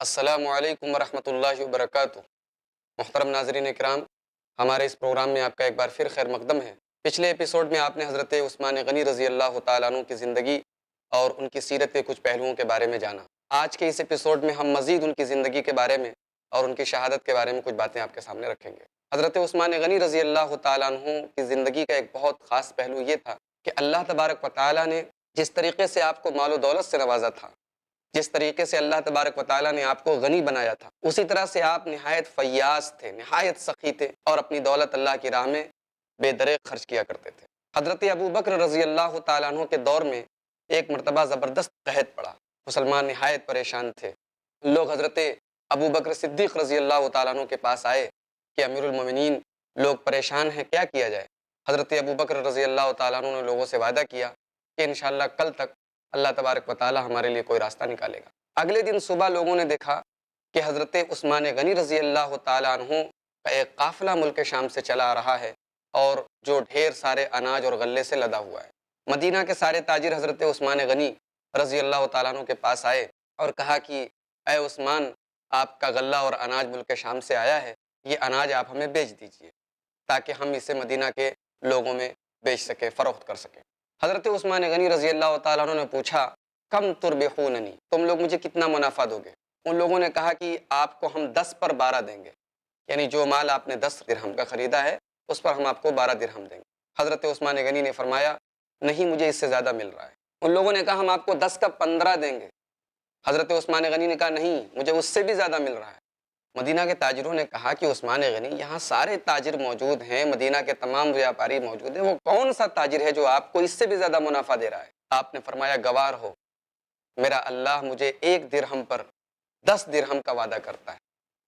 السلام علیکم ورحمۃ اللہ وبرکاتہ۔ محترم ناظرین کرام، ہمارے اس پروگرام میں آپ کا ایک بار پھر خیر مقدم ہے۔ پچھلے ایپیسوڈ میں آپ نے حضرت عثمان غنی رضی اللہ تعالیٰ عنہ کی زندگی اور ان کی سیرت کے کچھ پہلوؤں کے بارے میں جانا۔ آج کے اس ایپیسوڈ میں ہم مزید ان کی زندگی کے بارے میں اور ان کی شہادت کے بارے میں کچھ باتیں آپ کے سامنے رکھیں گے۔ حضرت عثمان غنی رضی اللہ تعالیٰ عنہ کی زندگی کا ایک بہت خاص پہلو یہ تھا کہ اللہ تبارک و تعالیٰ نے جس طریقے سے آپ کو مال و دولت سے نوازا تھا، جس طریقے سے اللہ تبارک و تعالیٰ نے آپ کو غنی بنایا تھا، اسی طرح سے آپ نہایت فیاض تھے، نہایت سخی تھے اور اپنی دولت اللہ کی راہ میں بے دریغ خرچ کیا کرتے تھے۔ حضرت ابو بکر رضی اللہ تعالیٰ عنہ کے دور میں ایک مرتبہ زبردست قحط پڑا، مسلمان نہایت پریشان تھے۔ لوگ حضرت ابو بکر صدیق رضی اللہ تعالیٰ عنہ کے پاس آئے کہ امیر المومنین، لوگ پریشان ہیں، کیا کیا جائے؟ حضرت ابو بکر رضی اللہ تعالیٰ عنہ نے لوگوں سے وعدہ کیا کہ انشاءاللہ کل تک اللہ تبارک و تعالیٰ ہمارے لیے کوئی راستہ نکالے گا۔ اگلے دن صبح لوگوں نے دیکھا کہ حضرت عثمان غنی رضی اللہ تعالیٰ عنہ کا ایک قافلہ ملک شام سے چلا آ رہا ہے اور جو ڈھیر سارے اناج اور غلے سے لدا ہوا ہے۔ مدینہ کے سارے تاجر حضرت عثمان غنی رضی اللہ تعالیٰ عنہ کے پاس آئے اور کہا کہ اے عثمان، آپ کا غلہ اور اناج ملک شام سے آیا ہے، یہ اناج آپ ہمیں بیچ دیجئے تاکہ ہم اسے مدینہ کے لوگوں میں بیچ سکیں، فروخت کر سکیں۔ حضرت عثمان غنی رضی اللہ تعالیٰ عنہ نے پوچھا، کم تربحوننی، تم لوگ مجھے کتنا منافع دو گے؟ ان لوگوں نے کہا کہ آپ کو ہم 10 پر 12 دیں گے، یعنی جو مال آپ نے 10 درہم کا خریدا ہے اس پر ہم آپ کو 12 درہم دیں گے۔ حضرت عثمان غنی نے فرمایا، نہیں، مجھے اس سے زیادہ مل رہا ہے۔ ان لوگوں نے کہا ہم آپ کو 10 کا 15 دیں گے۔ حضرت عثمان غنی نے کہا نہیں، مجھے اس سے بھی زیادہ مل رہا ہے۔ مدینہ کے تاجروں نے کہا کہ عثمان غنی، یہاں سارے تاجر موجود ہیں، مدینہ کے تمام ویاپاری موجود ہیں، وہ کون سا تاجر ہے جو آپ کو اس سے بھی زیادہ منافع دے رہا ہے؟ آپ نے فرمایا، گوار ہو، میرا اللہ مجھے 1 درہم پر 10 درہم کا وعدہ کرتا ہے،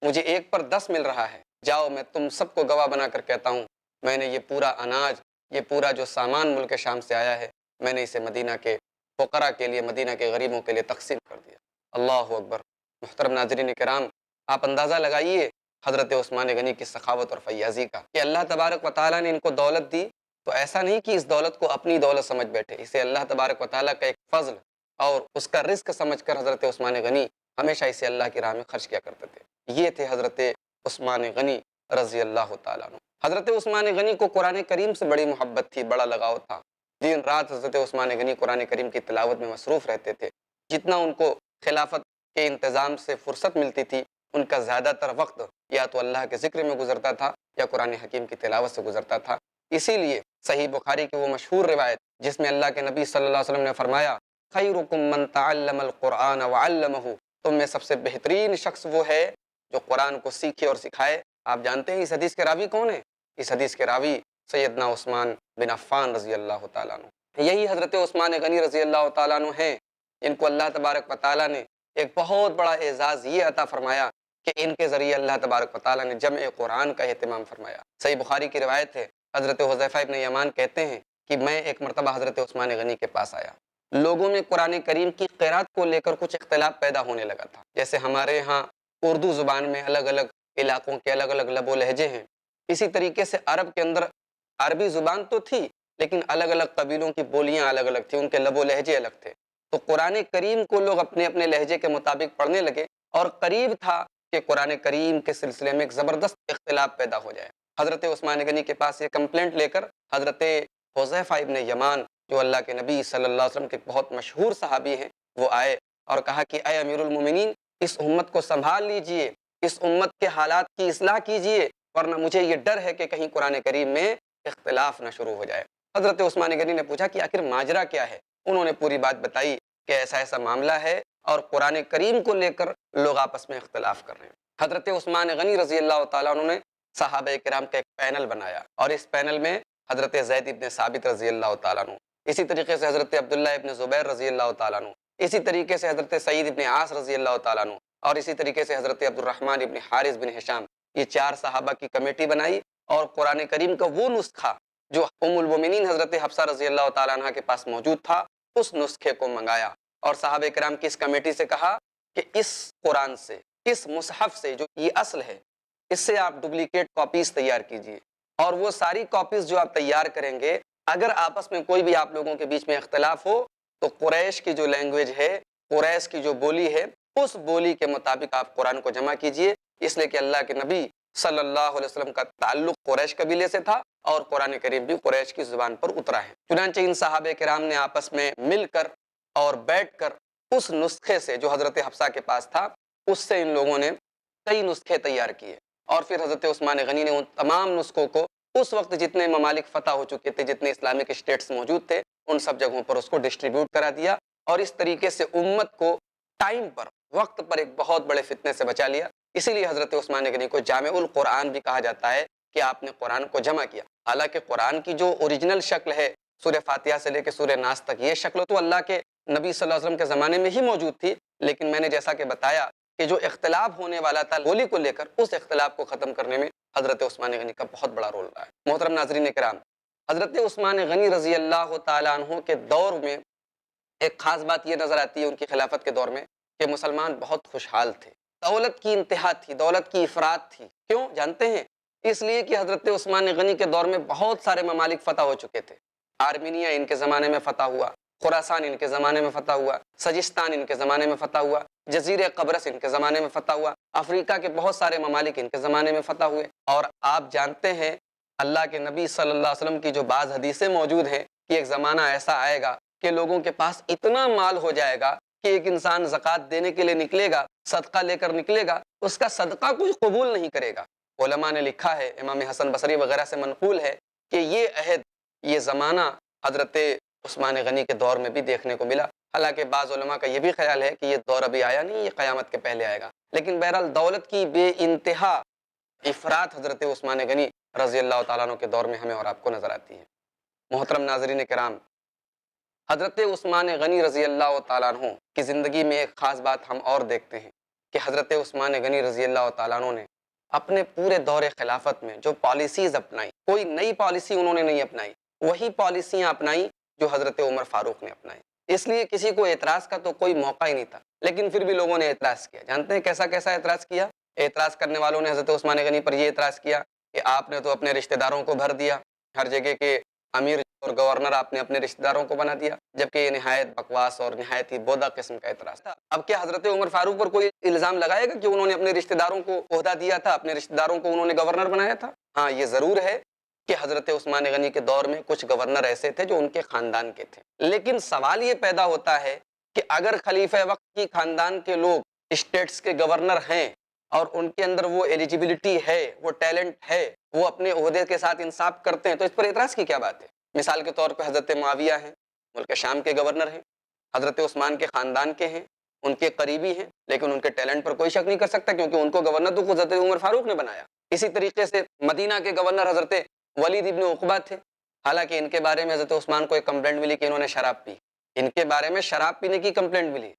مجھے 1 پر 10 مل رہا ہے۔ جاؤ، میں تم سب کو گواہ بنا کر کہتا ہوں، میں نے یہ پورا اناج، یہ پورا جو سامان ملک شام سے آیا ہے، میں نے اسے مدینہ کے فقراء کے لیے، مدینہ کے غریبوں کے لیے تقسیم کر دیا۔ اللہ اکبر۔ محترم ناظرین کرام، آپ اندازہ لگائیے حضرت عثمان غنی کی سخاوت اور فیاضی کا کہ اللہ تبارک و تعالیٰ نے ان کو دولت دی تو ایسا نہیں کہ اس دولت کو اپنی دولت سمجھ بیٹھے، اسے اللہ تبارک و تعالیٰ کا ایک فضل اور اس کا رزق سمجھ کر حضرت عثمان غنی ہمیشہ اسے اللہ کی راہ میں خرچ کیا کرتے تھے۔ یہ تھے حضرت عثمان غنی رضی اللہ تعالیٰ عنہ۔ حضرت عثمان غنی کو قرآن کریم سے بڑی محبت تھی، بڑا لگاؤ تھا۔ دن رات حضرت عثمان غنی قرآن کریم کی تلاوت میں مصروف رہتے تھے۔ جتنا ان کو خلافت کے انتظام سے فرصت ملتی تھی، ان کا زیادہ تر وقت یا تو اللہ کے ذکر میں گزرتا تھا یا قرآن حکیم کی تلاوت سے گزرتا تھا۔ اسی لیے صحیح بخاری کی وہ مشہور روایت جس میں اللہ کے نبی صلی اللہ علیہ وسلم نے فرمایا، خیرکم من تعلم القرآن وعلمہ، تم میں سب سے بہترین شخص وہ ہے جو قرآن کو سیکھے اور سکھائے۔ آپ جانتے ہیں اس حدیث کے راوی کون ہیں؟ اس حدیث کے راوی سیدنا عثمان بن عفان رضی اللہ تعالیٰ عنہ۔ یہی حضرت عثمان غنی رضی اللہ تعالیٰ عنہ ہیں ان کو اللہ تبارک و تعالیٰ نے ایک بہت بڑا اعزاز یہ عطا فرمایا کہ ان کے ذریعے اللہ تبارک و تعالیٰ نے جمع قرآن کا اہتمام فرمایا۔ صحیح بخاری کی روایت ہے، حضرت حذیفہ ابن یمان کہتے ہیں کہ میں ایک مرتبہ حضرت عثمان غنی کے پاس آیا، لوگوں میں قرآن کریم کی قرات کو لے کر کچھ اختلاف پیدا ہونے لگا تھا۔ جیسے ہمارے ہاں اردو زبان میں الگ الگ علاقوں کے الگ الگ لب و لہجے ہیں، اسی طریقے سے عرب کے اندر عربی زبان تو تھی لیکن الگ الگ قبیلوں کی بولیاں الگ الگ تھیں، ان کے لب و لہجے الگ تھے۔ تو قرآن کریم کو لوگ اپنے اپنے لہجے کے مطابق پڑھنے لگے اور قریب تھا کہ قرآن کریم کے سلسلے میں ایک زبردست اختلاف پیدا ہو جائے۔ حضرت عثمان غنی کے پاس یہ کمپلینٹ لے کر حضرت حذیفہ ابن یمان جو اللہ کے نبی صلی اللہ علیہ وسلم کے بہت مشہور صحابی ہیں، وہ آئے اور کہا کہ اے امیر المومنین، اس امت کو سنبھال لیجئے، اس امت کے حالات کی اصلاح کیجئے، ورنہ مجھے یہ ڈر ہے کہ کہیں قرآن کریم میں اختلاف نہ شروع ہو جائے۔ حضرت عثمان غنی نے پوچھا کہ آخر ماجرا کیا ہے؟ انہوں نے پوری بات بتائی کہ ایسا ایسا معاملہ ہے اور قرآن کریم کو لے کر لوگ آپس میں اختلاف کر رہے ہیں۔ حضرت عثمان غنی رضی اللہ تعالیٰ عنہ نے صحابہ کرام کا ایک پینل بنایا اور اس پینل میں حضرت زید ابن ثابت رضی اللہ تعالیٰ عنہ، اسی طریقے سے حضرت عبداللہ ابن زبیر رضی اللہ تعالیٰ عنہ، اسی طریقے سے حضرت سعید ابن عاص رضی اللہ تعالیٰ عنہ، اور اسی طریقے سے حضرت عبد الرحمن ابن حارث بن ہشام، یہ 4 صحابہ کی کمیٹی بنائی اور قرآن کریم کا وہ نسخہ جو ام المومنین حضرت حفصہ رضی اللہ تعالیٰ عنہ کے پاس موجود تھا، اس نسخے کو منگایا اور صحابہ کرام کی اس کمیٹی سے کہا کہ اس قرآن سے، اس مصحف سے جو یہ اصل ہے، اس سے آپ ڈپلیکیٹ کاپیز تیار کیجئے، اور وہ ساری کاپیز جو آپ تیار کریں گے، اگر آپس میں کوئی بھی آپ لوگوں کے بیچ میں اختلاف ہو تو قریش کی جو لینگویج ہے، قریش کی جو بولی ہے، اس بولی کے مطابق آپ قرآن کو جمع کیجئے، اس لیے کہ اللہ کے نبی صلی اللہ علیہ وسلم کا تعلق قریش قبیلے سے تھا اور قرآن کریم بھی قریش کی زبان پر اترا ہے۔ چنانچہ ان صحابہ کرام نے آپس میں مل کر اور بیٹھ کر اس نسخے سے جو حضرت حفصہ کے پاس تھا، اس سے ان لوگوں نے کئی نسخے تیار کیے، اور پھر حضرت عثمان غنی نے ان تمام نسخوں کو اس وقت جتنے ممالک فتح ہو چکے تھے، جتنے اسلامک اسٹیٹس موجود تھے، ان سب جگہوں پر اس کو ڈسٹریبیوٹ کرا دیا، اور اس طریقے سے امت کو ٹائم پر، وقت پر ایک بہت بڑے فتنے سے بچا لیا۔ اسی لیے حضرت عثمان غنی کو جامع القرآن بھی کہا جاتا ہے کہ آپ نے قرآن کو جمع کیا۔ حالانکہ قرآن کی جو اوریجنل شکل ہے سورہ فاتحہ سے لے کے سورہ ناس تک، یہ شکل تو اللہ کے نبی صلی اللہ علیہ وسلم کے زمانے میں ہی موجود تھی، لیکن میں نے جیسا کہ بتایا کہ جو اختلاف ہونے والا تھا بولی کو لے کر، اس اختلاف کو ختم کرنے میں حضرت عثمان غنی کا بہت بڑا رول رہا ہے۔ محترم ناظرین کرام، حضرت عثمان غنی رضی اللہ تعالیٰ عنہ کے دور میں ایک خاص بات یہ نظر آتی ہے ان کی خلافت کے دور میں کہ مسلمان بہت خوشحال تھے، دولت کی انتہا تھی، دولت کی افراط تھی۔ کیوں جانتے ہیں؟ اس لیے کہ حضرت عثمان غنی کے دور میں بہت سارے ممالک فتح ہو چکے تھے۔ آرمینیا ان کے زمانے میں فتح ہوا، خراسان ان کے زمانے میں فتح ہوا، سجستان ان کے زمانے میں فتح ہوا، جزیرہ قبرص ان کے زمانے میں فتح ہوا، افریقہ کے بہت سارے ممالک ان کے زمانے میں فتح ہوئے۔ اور آپ جانتے ہیں اللہ کے نبی صلی اللہ علیہ وسلم کی جو بعض حدیثیں موجود ہیں کہ ایک زمانہ ایسا آئے گا کہ لوگوں کے پاس اتنا مال ہو جائے گا کہ ایک انسان زکوٰۃ دینے کے لیے نکلے گا، صدقہ لے کر نکلے گا، اس کا صدقہ کوئی قبول نہیں کرے گا۔ علماء نے لکھا ہے، امام حسن بصری وغیرہ سے منقول ہے کہ یہ عہد، یہ زمانہ حضرت عثمان غنی کے دور میں بھی دیکھنے کو ملا۔ حالانکہ بعض علماء کا یہ بھی خیال ہے کہ یہ دور ابھی آیا نہیں، یہ قیامت کے پہلے آئے گا، لیکن بہرحال دولت کی بے انتہا افراط حضرت عثمان غنی رضی اللہ تعالیٰ عنہ کے دور میں ہمیں اور آپ کو نظر آتی ہے۔ محترم ناظرین کرام، حضرت عثمان غنی رضی اللہ تعالیٰ عنہ کی زندگی میں ایک خاص بات ہم اور دیکھتے ہیں کہ حضرت عثمان غنی رضی اللہ تعالیٰ عنہ نے اپنے پورے دور خلافت میں جو پالیسیز اپنائی، کوئی نئی پالیسی انہوں نے نہیں اپنائی، وہی پالیسیاں اپنائی جو حضرت عمر فاروق نے اپنائی۔ اس لیے کسی کو اعتراض کا تو کوئی موقع ہی نہیں تھا، لیکن پھر بھی لوگوں نے اعتراض کیا۔ جانتے ہیں کیسا کیسا اعتراض کیا؟ اعتراض کرنے والوں نے حضرت عثمان غنی پر یہ اعتراض کیا کہ آپ نے تو اپنے رشتہ داروں کو بھر دیا، ہر جگہ کے امیر اور گورنر آپ نے اپنے رشتہ داروں کو بنا دیا، جبکہ یہ نہایت بکواس اور نہایت ہی بودھا قسم کا اعتراض تھا۔ اب کیا حضرت عمر فاروق پر کوئی الزام لگائے گا کہ انہوں نے اپنے رشتہ داروں کو عہدہ دیا تھا، اپنے رشتہ داروں کو انہوں نے گورنر بنایا تھا؟ ہاں، یہ ضرور ہے کہ حضرت عثمان غنی کے دور میں کچھ گورنر ایسے تھے جو ان کے خاندان کے تھے، لیکن سوال یہ پیدا ہوتا ہے کہ اگر خلیفہ وقت کی خاندان کے لوگ اسٹیٹس کے گورنر ہیں اور ان کے اندر وہ ایلیجیبلٹی ہے، وہ ٹیلنٹ ہے، وہ اپنے عہدے کے ساتھ انصاف کرتے ہیں، تو اس پر اعتراض کی کیا بات ہے؟ مثال کے طور پہ حضرت معاویہ ہیں، ملک شام کے گورنر ہیں، حضرت عثمان کے خاندان کے ہیں، ان کے قریبی ہیں، لیکن ان کے ٹیلنٹ پر کوئی شک نہیں کر سکتا کیونکہ ان کو گورنر تو حضرت عمر فاروق نے بنایا۔ اسی طریقے سے مدینہ کے گورنر حضرت ولید ابن عقبہ تھے، حالانکہ ان کے بارے میں حضرت عثمان کو ایک کمپلینٹ ملی کہ انہوں نے شراب پی، ان کے بارے میں شراب پینے کی کمپلینٹ ملی،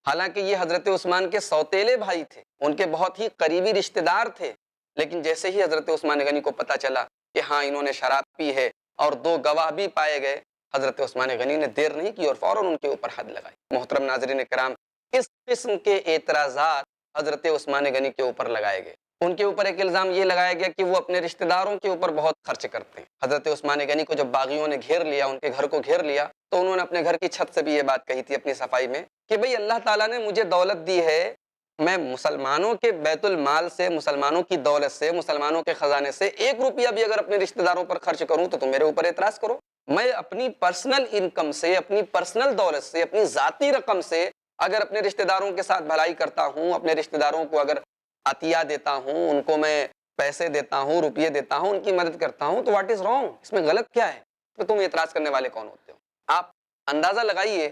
حالانکہ یہ حضرت عثمان کے سوتیلے بھائی تھے، ان کے بہت ہی قریبی رشتہ دار تھے، لیکن جیسے ہی حضرت عثمان غنی کو پتہ چلا کہ ہاں انہوں نے شراب پی ہے اور 2 گواہ بھی پائے گئے، حضرت عثمان غنی نے دیر نہیں کی اور فوراً ان کے اوپر حد لگائی۔ محترم ناظرین کرام، اس قسم کے اعتراضات حضرت عثمان غنی کے اوپر لگائے گئے۔ ان کے اوپر ایک الزام یہ لگایا گیا کہ وہ اپنے رشتہ داروں کے اوپر بہت خرچ کرتے ہیں۔ حضرت عثمان غنی کو جب باغیوں نے گھیر لیا، ان کے گھر کو گھیر لیا، تو انہوں نے اپنے گھر کی چھت سے بھی یہ بات کہی تھی اپنی صفائی میں کہ بھئی اللہ تعالیٰ نے مجھے دولت دی ہے، میں مسلمانوں کے بیت المال سے، مسلمانوں کی دولت سے، مسلمانوں کے خزانے سے 1 روپیہ بھی اگر اپنے رشتہ داروں پر خرچ کروں تو تم میرے اوپر اعتراض کرو۔ میں اپنی پرسنل انکم سے، اپنی پرسنل دولت سے، اپنی ذاتی رقم سے اگر اپنے رشتہ داروں کے ساتھ بھلائی کرتا ہوں، اپنے رشتہ داروں کو اگر عطیہ دیتا ہوں، ان کو میں پیسے دیتا ہوں، روپیے دیتا ہوں، ان کی مدد کرتا ہوں، تو واٹ از رانگ؟ اس میں غلط کیا ہے؟ تو تم اعتراض کرنے والے کون ہوتے ہو؟ آپ اندازہ لگائیے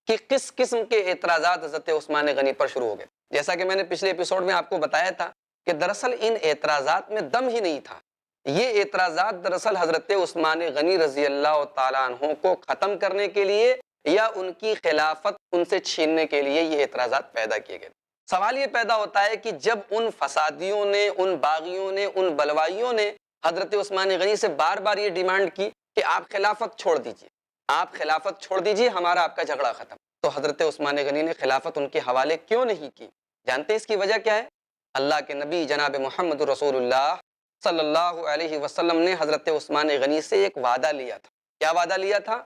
کہ کس قسم کے اعتراضات حضرت عثمان غنی پر شروع ہو گئے۔ جیسا کہ میں نے پچھلے ایپیسوڈ میں آپ کو بتایا تھا کہ دراصل ان اعتراضات میں دم ہی نہیں تھا، یہ اعتراضات دراصل حضرت عثمان غنی رضی اللہ تعالیٰ عنہ کو ختم کرنے کے لیے یا ان کی خلافت ان سے چھیننے کے لیے یہ اعتراضات پیدا کیے گئے۔ سوال یہ پیدا ہوتا ہے کہ جب ان فسادیوں نے، ان باغیوں نے، ان بلوائیوں نے حضرت عثمان غنی سے بار بار یہ ڈیمانڈ کی کہ آپ خلافت چھوڑ دیجئے، آپ خلافت چھوڑ دیجئے، ہمارا آپ کا جھگڑا ختم، تو حضرت عثمان غنی نے خلافت ان کے حوالے کیوں نہیں کی؟ جانتے ہیں اس کی وجہ کیا ہے؟ اللہ کے نبی جناب محمد رسول اللہ صلی اللہ علیہ وسلم نے حضرت عثمان غنی سے ایک وعدہ لیا تھا۔ کیا وعدہ لیا تھا؟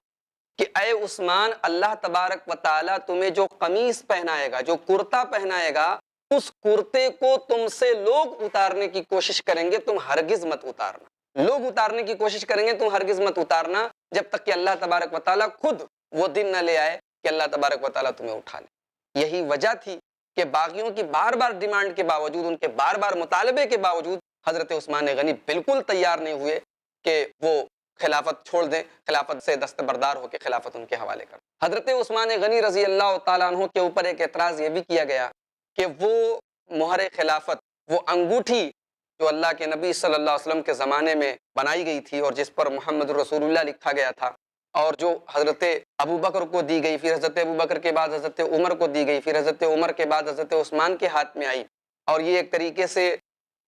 کہ اے عثمان، اللہ تبارک و تعالیٰ تمہیں جو قمیص پہنائے گا، جو کرتا پہنائے گا، اس کرتے کو تم سے لوگ اتارنے کی کوشش کریں گے، تم ہرگز مت اتارنا۔ لوگ اتارنے کی کوشش کریں گے، تم ہرگز مت اتارنا، جب تک کہ اللہ تبارک و تعالیٰ خود وہ دن نہ لے آئے کہ اللہ تبارک و تعالیٰ تمہیں اٹھا لے۔ یہی وجہ تھی کہ باغیوں کی بار بار ڈیمانڈ کے باوجود، ان کے بار بار مطالبے کے باوجود، حضرت عثمان غنی بالکل تیار نہیں ہوئے کہ وہ خلافت چھوڑ دیں، خلافت سے دستبردار ہو کے خلافت ان کے حوالے کر۔ حضرت عثمان غنی رضی اللہ تعالیٰ عنہ کے اوپر ایک اعتراض یہ بھی کیا گیا کہ وہ مہر خلافت، وہ انگوٹھی جو اللہ کے نبی صلی اللہ علیہ وسلم کے زمانے میں بنائی گئی تھی اور جس پر محمد رسول اللہ لکھا گیا تھا، اور جو حضرت ابو بکر کو دی گئی، پھر حضرت ابو بکر کے بعد حضرت عمر کو دی گئی، پھر حضرت عمر کے بعد حضرت عثمان کے ہاتھ میں آئی، اور یہ ایک طریقے سے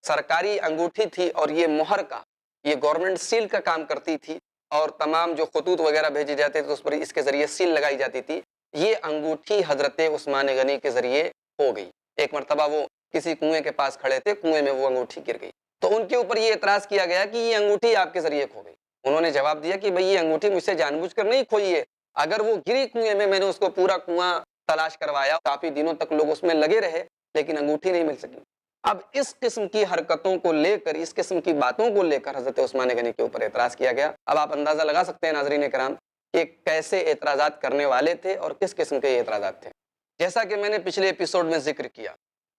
سرکاری انگوٹھی تھی، اور یہ مہر کا، یہ گورنمنٹ سیل کا کام کرتی تھی، اور تمام جو خطوط وغیرہ بھیجے جاتے تھے اس پر اس کے ذریعے سیل لگائی جاتی تھی۔ یہ انگوٹھی حضرت عثمان غنی کے ذریعے ہو گئی۔ ایک مرتبہ وہ کسی کنویں کے پاس کھڑے تھے، کنویں میں وہ انگوٹھی گر گئی، تو ان کے اوپر یہ اعتراض کیا گیا کہ یہ انگوٹھی آپ کے ذریعے کھو گئی۔ انہوں نے جواب دیا کہ بھئی یہ انگوٹھی مجھ سے جان بوجھ کر نہیں کھوئی ہے، اگر وہ گری کنویں میں نے اس کو پورا کنواں تلاش کروایا، کافی دنوں تک لوگ اس میں لگے رہے، لیکن انگوٹھی نہیں مل سکی۔ اب اس قسم کی حرکتوں کو لے کر، اس قسم کی باتوں کو لے کر حضرت عثمان غنی کے اوپر اعتراض کیا گیا۔ اب آپ اندازہ لگا سکتے ہیں ناظرین کرام کہ کیسے اعتراضات کرنے والے تھے اور کس قسم کے اعتراضات تھے۔ جیسا کہ میں نے پچھلے ایپیسوڈ میں ذکر کیا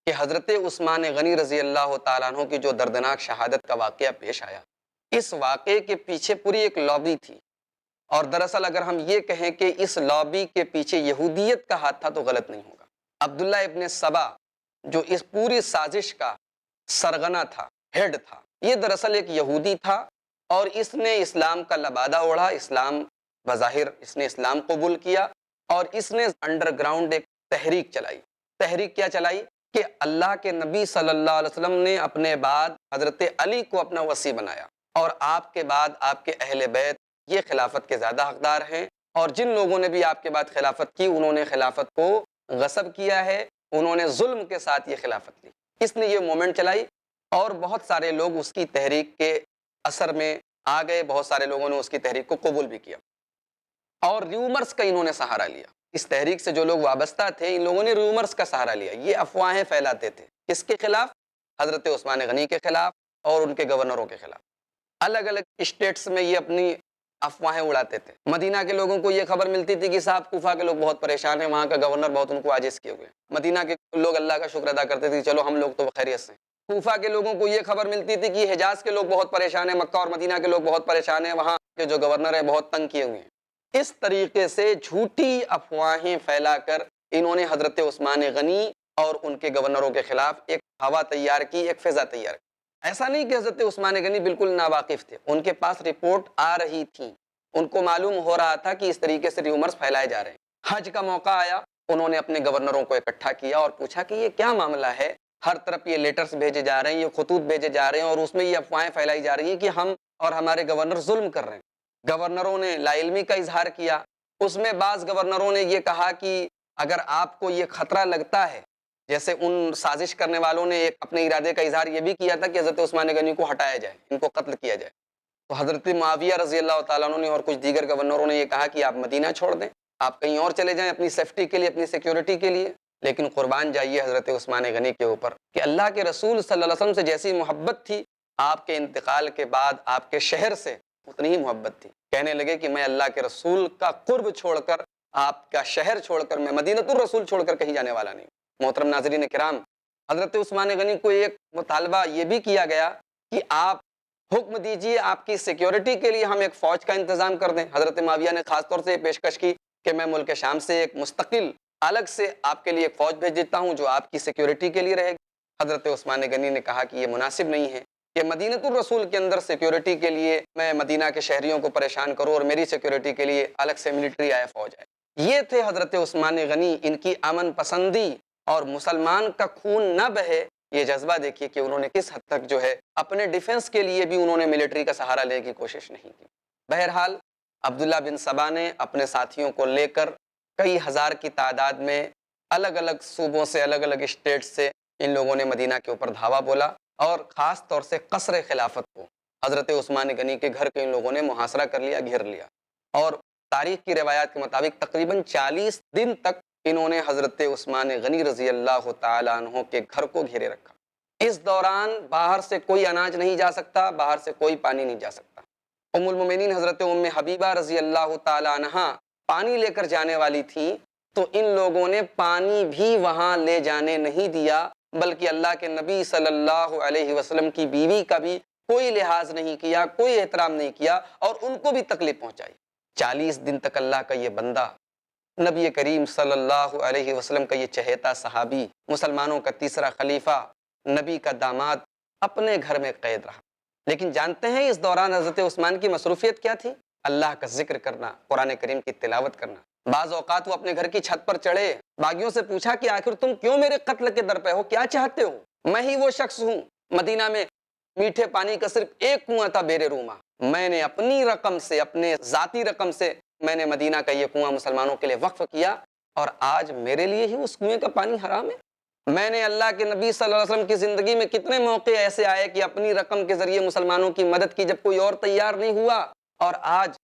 کہ حضرت عثمان غنی رضی اللہ تعالیٰ عنہ کی جو دردناک شہادت کا واقعہ پیش آیا، اس واقعے کے پیچھے پوری ایک لابی تھی، اور دراصل اگر ہم یہ کہیں کہ اس لابی کے پیچھے یہودیت کا ہاتھ تھا تو غلط نہیں ہوگا۔ عبداللہ ابن سبا جو اس پوری سازش کا سرغنہ تھا، ہیڈ تھا، یہ دراصل ایک یہودی تھا، اور اس نے اسلام کا لبادہ اوڑھا، اسلام بظاہر اس نے اسلام قبول کیا، اور اس نے انڈر گراؤنڈ ایک تحریک چلائی۔ تحریک کیا چلائی کہ اللہ کے نبی صلی اللہ علیہ وسلم نے اپنے بعد حضرت علی کو اپنا وصی بنایا، اور آپ کے بعد آپ کے اہل بیت یہ خلافت کے زیادہ حقدار ہیں، اور جن لوگوں نے بھی آپ کے بعد خلافت کی انہوں نے خلافت کو غصب کیا ہے، انہوں نے ظلم کے ساتھ یہ خلافت لی۔ اس نے یہ مومنٹ چلائی، اور بہت سارے لوگ اس کی تحریک کے اثر میں آ گئے، بہت سارے لوگوں نے اس کی تحریک کو قبول بھی کیا، اور ریومرز کا انہوں نے سہارا لیا۔ اس تحریک سے جو لوگ وابستہ تھے، ان لوگوں نے ریومرز کا سہارا لیا، یہ افواہیں پھیلاتے تھے۔ کس کے خلاف؟ حضرت عثمان غنی کے خلاف اور ان کے گورنروں کے خلاف۔ الگ الگ اسٹیٹس میں یہ اپنی افواہیں اڑاتے تھے۔ مدینہ کے لوگوں کو یہ خبر ملتی تھی کہ صاحب کوفہ کے لوگ بہت پریشان ہیں، وہاں کا گورنر بہت ان کو عاجز کیے ہوئے۔ مدینہ کے لوگ اللہ کا شکر ادا کرتے تھے، چلو ہم لوگ تو خیریت سے ہیں۔ کوفہ کے لوگوں کو یہ خبر ملتی تھی کہ حجاز کے لوگ بہت پریشان ہیں، مکہ اور مدینہ کے لوگ بہت پریشان ہیں، وہاں کے جو گورنر ہیں بہت تنگ کیے ہوئے ہیں۔ اس طریقے سے جھوٹی افواہیں پھیلا کر انہوں نے حضرت عثمان غنی اور ان کے گورنروں کے خلاف ایک ہوا تیار کی، ایک فضا تیار کی۔ ایسا نہیں کہ حضرت عثمان غنی بالکل ناواقف تھے، ان کے پاس رپورٹ آ رہی تھی، ان کو معلوم ہو رہا تھا کہ اس طریقے سے ریومرز پھیلائے جا رہے ہیں۔ حج کا موقع آیا، انہوں نے اپنے گورنروں کو اکٹھا کیا اور پوچھا کہ یہ کیا معاملہ ہے، ہر طرف یہ لیٹرز بھیجے جا رہے ہیں، یہ خطوط بھیجے جا رہے ہیں، اور اس میں یہ افواہیں پھیلائی جا رہی ہیں کہ ہم اور ہمارے گورنر ظلم کر رہے ہیں۔ گورنروں نے لا علمی کا اظہار کیا، اس میں بعض گورنروں نے یہ کہا کہ اگر آپ کو یہ خطرہ لگتا ہے، جیسے ان سازش کرنے والوں نے ایک اپنے ارادے کا اظہار یہ بھی کیا تھا کہ حضرت عثمان غنی کو ہٹایا جائے، ان کو قتل کیا جائے، تو حضرت معاویہ رضی اللہ تعالیٰ عنہ نے اور کچھ دیگر گورنروں نے یہ کہا کہ آپ مدینہ چھوڑ دیں، آپ کہیں اور چلے جائیں اپنی سیفٹی کے لیے، اپنی سیکیورٹی کے لیے۔ لیکن قربان جائیے حضرت عثمان غنی کے اوپر کہ اللہ کے رسول صلی اللہ علیہ وسلم سے جیسی محبت تھی، آپ کے انتقال کے بعد آپ کے شہر سے اتنی ہی محبت تھی۔ کہنے لگے کہ میں اللہ کے رسول کا قرب چھوڑ کر، آپ کا شہر چھوڑ کر، میں مدینۃ الرسول چھوڑ کر کہیں جانے والا نہیں۔ محترم ناظرین کرام، حضرت عثمان غنی کو ایک مطالبہ یہ بھی کیا گیا کہ آپ حکم دیجئے، آپ کی سیکیورٹی کے لیے ہم ایک فوج کا انتظام کر دیں۔ حضرت معاویہ نے خاص طور سے یہ پیشکش کی کہ میں ملک شام سے ایک مستقل الگ سے آپ کے لیے ایک فوج بھیج دیتا ہوں جو آپ کی سیکیورٹی کے لیے رہے گی۔ حضرت عثمان غنی نے کہا کہ یہ مناسب نہیں ہے کہ مدینۃ الرسول کے اندر سیکیورٹی کے لیے میں مدینہ کے شہریوں کو پریشان کروں اور میری سیکیورٹی کے لیے الگ سے ملٹری آئے، فوج آئے۔ یہ تھے حضرت عثمان غنی، ان کی امن پسندی اور مسلمان کا خون نہ بہے، یہ جذبہ دیکھیے کہ انہوں نے کس حد تک جو ہے اپنے ڈیفنس کے لیے بھی انہوں نے ملٹری کا سہارا لینے کی کوشش نہیں کی۔ بہرحال عبداللہ بن سبا نے اپنے ساتھیوں کو لے کر کئی ہزار کی تعداد میں الگ الگ صوبوں سے، الگ الگ اسٹیٹ سے ان لوگوں نے مدینہ کے اوپر دھاوا بولا، اور خاص طور سے قصر خلافت کو، حضرت عثمان غنی کے گھر کے ان لوگوں نے محاصرہ کر لیا، گھیر لیا، اور تاریخ کی روایات کے مطابق تقریباً 40 دن تک انہوں نے حضرت عثمان غنی رضی اللہ تعالیٰ عنہ کے گھر کو گھیرے رکھا۔ اس دوران باہر سے کوئی اناج نہیں جا سکتا، باہر سے کوئی پانی نہیں جا سکتا۔ ام المومنین حضرت ام حبیبہ رضی اللہ تعالیٰ عنہ پانی لے کر جانے والی تھیں، تو ان لوگوں نے پانی بھی وہاں لے جانے نہیں دیا، بلکہ اللہ کے نبی صلی اللہ علیہ وسلم کی بیوی کا بھی کوئی لحاظ نہیں کیا، کوئی احترام نہیں کیا اور ان کو بھی تکلیف پہنچائی۔ 40 دن تک اللہ کا یہ بندہ، نبی کریم صلی اللہ علیہ وسلم کا یہ چہیتا صحابی، مسلمانوں کا تیسرا خلیفہ، نبی کا داماد، اپنے گھر میں قید رہا۔ لیکن جانتے ہیں اس دوران حضرت عثمان کی مصروفیت کیا تھی؟ اللہ کا ذکر کرنا، قرآن کریم کی تلاوت کرنا۔ بعض اوقات وہ اپنے گھر کی چھت پر چڑھے، باغیوں سے پوچھا کہ آخر تم کیوں میرے قتل کے در پہ ہو، کیا چاہتے ہو؟ میں ہی وہ شخص ہوں، مدینہ میں میٹھے پانی کا صرف ایک کنواں تھا بیر روما، میں نے اپنی رقم سے، اپنے ذاتی رقم سے میں نے مدینہ کا یہ کنواں مسلمانوں کے لیے وقف کیا، اور آج میرے لیے ہی اس کنویں کا پانی حرام ہے۔ میں نے اللہ کے نبی صلی اللہ علیہ وسلم کی زندگی میں کتنے موقع ایسے آئے کہ اپنی رقم کے ذریعے مسلمانوں کی مدد کی جب کوئی اور تیار نہیں ہوا، اور آج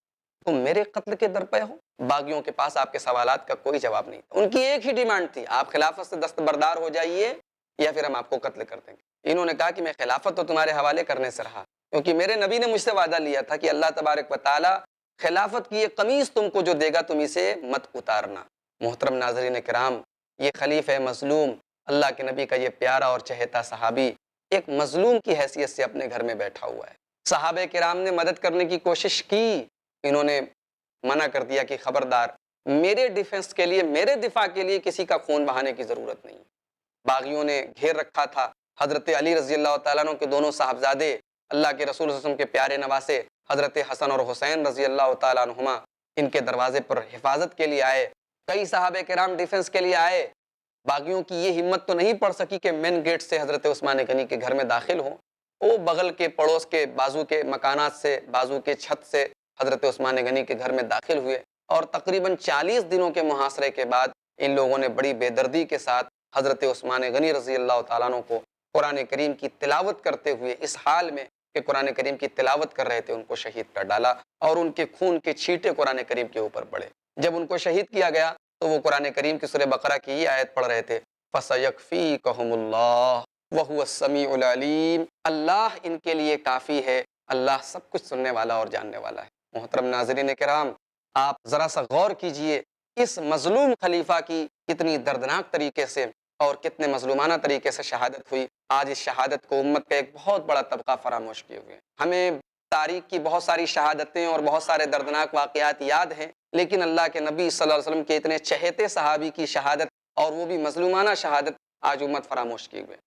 تم میرے قتل کے در پہ ہو۔ باغیوں کے پاس آپ کے سوالات کا کوئی جواب نہیں تھا، ان کی ایک ہی ڈیمانڈ تھی، آپ خلافت سے دستبردار ہو جائیے یا پھر ہم آپ کو قتل کر دیں گے۔ انہوں نے کہا کہ میں خلافت تو تمہارے حوالے کرنے سے رہا، کیونکہ میرے نبی نے مجھ سے وعدہ لیا تھا کہ اللہ تبارک و تعالیٰ خلافت کی یہ قمیص تم کو جو دے گا تم اسے مت اتارنا۔ محترم ناظرین کرام، یہ خلیفہ مظلوم، اللہ کے نبی کا یہ پیارا اور چہیتا صحابی ایک مظلوم کی حیثیت سے اپنے گھر میں بیٹھا ہوا ہے۔ صحابہ کرام نے مدد کرنے کی کوشش کی، انہوں نے منع کر دیا کہ خبردار، میرے ڈیفنس کے لیے، میرے دفاع کے لیے کسی کا خون بہانے کی ضرورت نہیں۔ باغیوں نے گھیر رکھا تھا، حضرت علی رضی اللہ تعالیٰ عنہ کے دونوں صاحبزادے، اللہ کے رسول صلی اللہ علیہ وسلم کے پیارے نواسے حضرت حسن اور حسین رضی اللہ تعالیٰ عنہما ان کے دروازے پر حفاظت کے لیے آئے۔ کئی صحابہ کرام ڈیفنس کے لیے آئے، باغیوں کی یہ ہمت تو نہیں پڑ سکی کہ مین گیٹ سے حضرت عثمان غنی کے گھر میں داخل ہوں، وہ بغل کے پڑوس کے بازو کے مکانات سے، بازو کے چھت سے حضرت عثمان غنی کے گھر میں داخل ہوئے، اور تقریباً 40 دنوں کے محاصرے کے بعد ان لوگوں نے بڑی بے دردی کے ساتھ حضرت عثمان غنی رضی اللہ تعالیٰ عنہ کو قرآن کریم کی تلاوت کرتے ہوئے، اس حال میں کہ قرآن کریم کی تلاوت کر رہے تھے، ان کو شہید کر ڈالا، اور ان کے خون کے چھینٹے قرآن کریم کے اوپر پڑے۔ جب ان کو شہید کیا گیا تو وہ قرآن کریم کی سورہ بقرہ کی یہ آیت پڑھ رہے تھے، فَسَيَكْفِيكَهُمُ اللَّهُ وَهُوَ السَّمِيعُ الْعَلِيمُ، اللہ ان کے لیے کافی ہے، اللہ سب کچھ سننے والا اور جاننے والا ہے۔ محترم ناظرین کرام، آپ ذرا سا غور کیجئے اس مظلوم خلیفہ کی کتنی دردناک طریقے سے اور کتنے مظلومانہ طریقے سے شہادت ہوئی۔ آج اس شہادت کو امت کا ایک بہت بڑا طبقہ فراموش کیے ہوئے ہیں۔ ہمیں تاریخ کی بہت ساری شہادتیں اور بہت سارے دردناک واقعات یاد ہیں، لیکن اللہ کے نبی صلی اللہ علیہ وسلم کے اتنے چہیتے صحابی کی شہادت، اور وہ بھی مظلومانہ شہادت، آج امت فراموش کیے ہوئے۔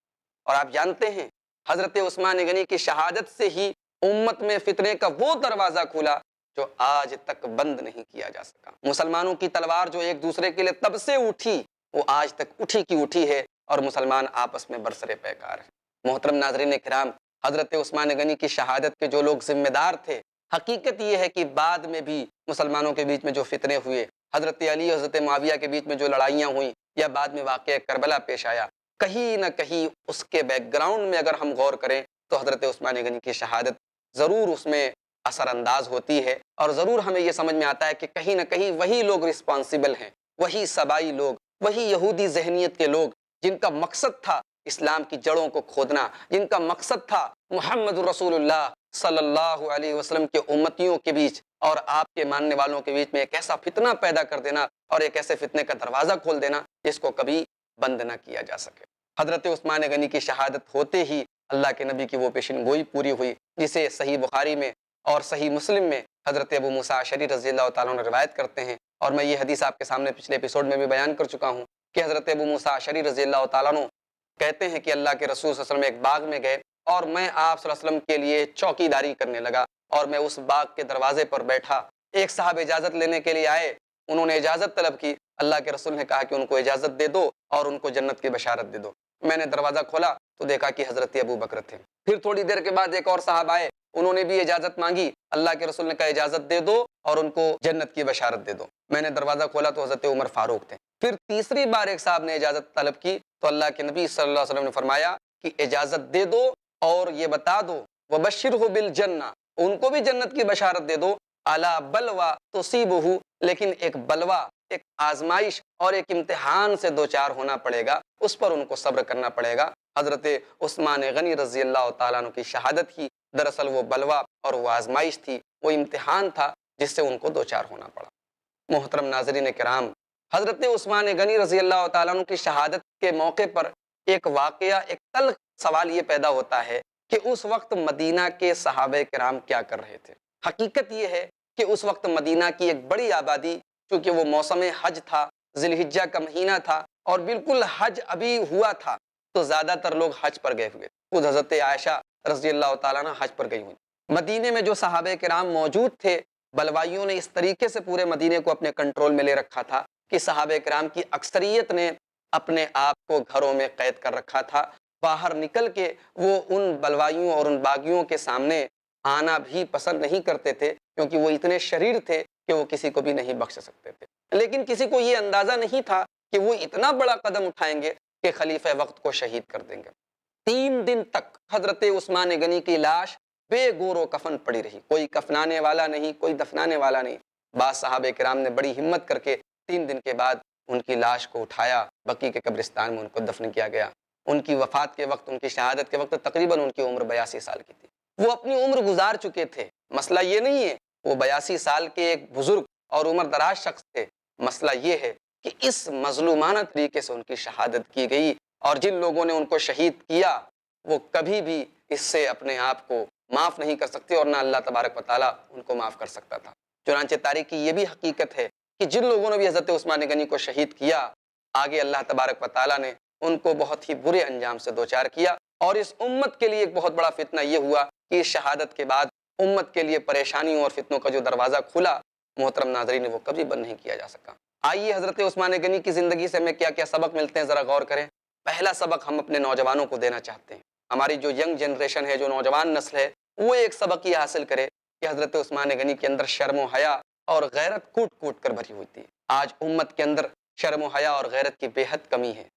اور آپ جانتے ہیں حضرت عثمان غنی کی شہادت سے ہی امت میں فتنے کا وہ دروازہ کھلا جو آج تک بند نہیں کیا جا سکا۔ مسلمانوں کی تلوار جو ایک دوسرے کے لیے تب سے اٹھی، وہ آج تک اٹھی کی اٹھی ہے، اور مسلمان آپس میں برسر پیکار ہیں۔ محترم ناظرین کرام، حضرت عثمان غنی کی شہادت کے جو لوگ ذمہ دار تھے، حقیقت یہ ہے کہ بعد میں بھی مسلمانوں کے بیچ میں جو فتنے ہوئے، حضرت علی اور حضرت معاویہ کے بیچ میں جو لڑائیاں ہوئیں، یا بعد میں واقعہ کربلا پیش آیا، کہیں نہ کہیں اس کے بیک گراؤنڈ میں اگر ہم غور کریں تو حضرت عثمان غنی کی شہادت ضرور اس میں اثر انداز ہوتی ہے، اور ضرور ہمیں یہ سمجھ میں آتا ہے کہ کہیں نہ کہیں وہی لوگ رسپانسیبل ہیں، وہی سبائی لوگ، وہی یہودی ذہنیت کے لوگ جن کا مقصد تھا اسلام کی جڑوں کو کھودنا، جن کا مقصد تھا محمد رسول اللہ صلی اللہ علیہ وسلم کے امتیوں کے بیچ اور آپ کے ماننے والوں کے بیچ میں ایک ایسا فتنہ پیدا کر دینا، اور ایک ایسے فتنے کا دروازہ کھول دینا جس کو کبھی بند نہ کیا جا سکے۔ حضرت عثمان غنی کی شہادت ہوتے ہی اللہ کے نبی کی وہ پیشن گوئی پوری ہوئی، جسے صحیح بخاری میں اور صحیح مسلم میں حضرت ابو موسیٰ اشعری رضی اللہ تعالیٰ عنہ روایت کرتے ہیں، اور میں یہ حدیث آپ کے سامنے پچھلے ایپیسوڈ میں بھی بیان کر چکا ہوں کہ حضرت ابو موسیٰ اشعری رضی اللہ تعالیٰ عنہ کہتے ہیں کہ اللہ کے رسول صلی اللہ علیہ وسلم ایک باغ میں گئے، اور میں آپ صلی اللہ علیہ وسلم کے لیے چوکی داری کرنے لگا، اور میں اس باغ کے دروازے پر بیٹھا۔ ایک صاحب اجازت لینے کے لیے آئے، انہوں نے اجازت طلب کی، اللہ کے رسول نے کہا کہ ان کو اجازت دے دو اور ان کو جنت کی بشارت دے دو۔ میں نے دروازہ کھولا تو دیکھا کہ حضرت ابو بکر تھے۔ پھر تھوڑی دیر کے بعد ایک اور صاحب آئے، انہوں نے بھی اجازت مانگی، اللہ کے رسول نے کہا اجازت دے دو اور ان کو جنت کی بشارت دے دو۔ میں نے دروازہ کھولا تو حضرت عمر فاروق تھے۔ پھر تیسری بار ایک صاحب نے اجازت طلب کی تو اللہ کے نبی صلی اللہ علیہ وسلم نے فرمایا کہ اجازت دے دو اور یہ بتا دو وبشرہ بالجنہ، ان کو بھی جنت کی بشارت دے دو، الا بلوا تصیبہ، لیکن ایک بلوا، ایک آزمائش اور ایک امتحان سے دوچار ہونا پڑے گا، اس پر ان کو صبر کرنا پڑے گا۔ حضرت عثمان غنی رضی اللہ تعالیٰ عنہ کی شہادت کی دراصل وہ بلوا اور وہ آزمائش تھی، وہ امتحان تھا جس سے ان کو دوچار ہونا پڑا۔ محترم ناظرین کرام، حضرت عثمان غنی رضی اللہ تعالیٰ عنہ کی شہادت کے موقع پر ایک واقعہ، ایک تلخ سوال یہ پیدا ہوتا ہے کہ اس وقت مدینہ کے صحابہ کرام کیا کر رہے تھے۔ حقیقت یہ ہے کہ اس وقت مدینہ کی ایک بڑی آبادی، چونکہ وہ موسم حج تھا، ذی الحجہ کا مہینہ تھا اور بالکل حج ابھی ہوا تھا، تو زیادہ تر لوگ حج پر گئے ہوئے۔ خود حضرت عائشہ رضی اللہ تعالیٰ عنہ حج پر گئی ہوئی۔ مدینے میں جو صحابہ کرام موجود تھے، بلوائیوں نے اس طریقے سے پورے مدینے کو اپنے کنٹرول میں لے رکھا تھا کہ صحابہ کرام کی اکثریت نے اپنے آپ کو گھروں میں قید کر رکھا تھا۔ باہر نکل کے وہ ان بلوائیوں اور ان باغیوں کے سامنے آنا بھی پسند نہیں کرتے تھے، کیونکہ وہ اتنے شریر تھے کہ وہ کسی کو بھی نہیں بخش سکتے تھے۔ لیکن کسی کو یہ اندازہ نہیں تھا کہ وہ اتنا بڑا قدم اٹھائیں گے کہ خلیفہ وقت کو شہید کر دیں گے۔ 3 دن تک حضرت عثمان غنی کی لاش بے گور و کفن پڑی رہی، کوئی کفنانے والا نہیں، کوئی دفنانے والا نہیں۔ بعض صحابہ کرام نے بڑی ہمت کر کے 3 دن کے بعد ان کی لاش کو اٹھایا، بقیع کے قبرستان میں ان کو دفن کیا گیا۔ ان کی وفات کے وقت، ان کی شہادت کے وقت تقریباً ان کی عمر 82 سال کی تھی۔ وہ اپنی عمر گزار چکے تھے۔ مسئلہ یہ نہیں ہے وہ 82 سال کے ایک بزرگ اور عمر دراز شخص تھے، مسئلہ یہ ہے کہ اس مظلومانہ طریقے سے ان کی شہادت کی گئی، اور جن لوگوں نے ان کو شہید کیا وہ کبھی بھی اس سے اپنے آپ کو معاف نہیں کر سکتے، اور نہ اللہ تبارک و تعالیٰ ان کو معاف کر سکتا تھا۔ چنانچہ تاریخ کی یہ بھی حقیقت ہے کہ جن لوگوں نے بھی حضرت عثمان غنی کو شہید کیا، آگے اللہ تبارک و تعالیٰ نے ان کو بہت ہی برے انجام سے دوچار کیا، اور اس امت کے لیے ایک بہت بڑا فتنہ یہ ہوا کہ اس شہادت کے بعد امت کے لیے پریشانیوں اور فتنوں کا جو دروازہ کھلا، محترم ناظرین، وہ کبھی بند نہیں کیا جا سکا۔ آئیے حضرت عثمان غنی کی زندگی سے ہمیں کیا کیا سبق ملتے ہیں ذرا غور کریں۔ پہلا سبق ہم اپنے نوجوانوں کو دینا چاہتے ہیں، ہماری جو ینگ جنریشن ہے، جو نوجوان نسل ہے، وہ ایک سبق یہ حاصل کرے کہ حضرت عثمان غنی کے اندر شرم و حیا اور غیرت کوٹ کوٹ کر بھری ہوئی تھی۔ آج امت کے اندر شرم و حیا اور غیرت کی بے حد کمی ہے۔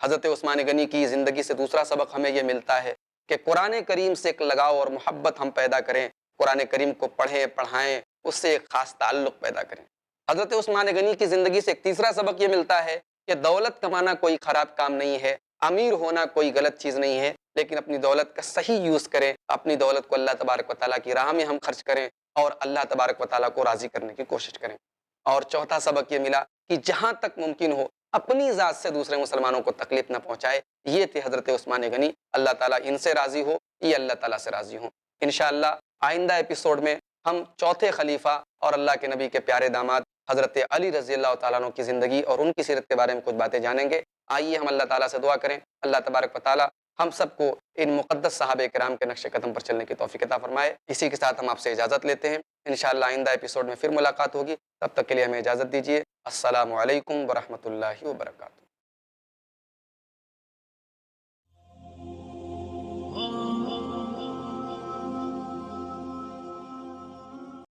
حضرت عثمان غنی کی زندگی سے دوسرا سبق ہمیں یہ ملتا ہے کہ قرآن کریم سے ایک لگاؤ اور محبت ہم پیدا کریں، قرآن کریم کو پڑھیں، پڑھائیں، اس سے ایک خاص تعلق پیدا کریں۔ حضرت عثمان غنی کی زندگی سے ایک تیسرا سبق یہ ملتا ہے کہ دولت کمانا کوئی خراب کام نہیں ہے، امیر ہونا کوئی غلط چیز نہیں ہے، لیکن اپنی دولت کا صحیح یوز کریں، اپنی دولت کو اللہ تبارک و تعالیٰ کی راہ میں ہم خرچ کریں اور اللہ تبارک و تعالیٰ کو راضی کرنے کی کوشش کریں۔ اور چوتھا سبق یہ ملا کہ جہاں تک ممکن ہو اپنی ذات سے دوسرے مسلمانوں کو تکلیف نہ پہنچائے۔ یہ تھے حضرت عثمان غنی، اللہ تعالیٰ ان سے راضی ہو، یہ اللہ تعالیٰ سے راضی ہوں۔ انشاءاللہ آئندہ ایپیسوڈ میں ہم چوتھے خلیفہ اور اللہ کے نبی کے پیارے داماد حضرت علی رضی اللہ تعالیٰ عنہ کی زندگی اور ان کی سیرت کے بارے میں کچھ باتیں جانیں گے۔ آئیے ہم اللہ تعالیٰ سے دعا کریں، اللہ تبارک و تعالیٰ ہم سب کو ان مقدس صحابہ کرام کے نقش قدم پر چلنے کی توفیق عطا فرمائے۔ اسی کے ساتھ ہم آپ سے اجازت لیتے ہیں، انشاءاللہ آئندہ ایپیسوڈ میں پھر ملاقات ہوگی، تب تک کے لیے ہمیں اجازت دیجیے۔ السلام علیکم ورحمۃ اللہ وبرکاتہ۔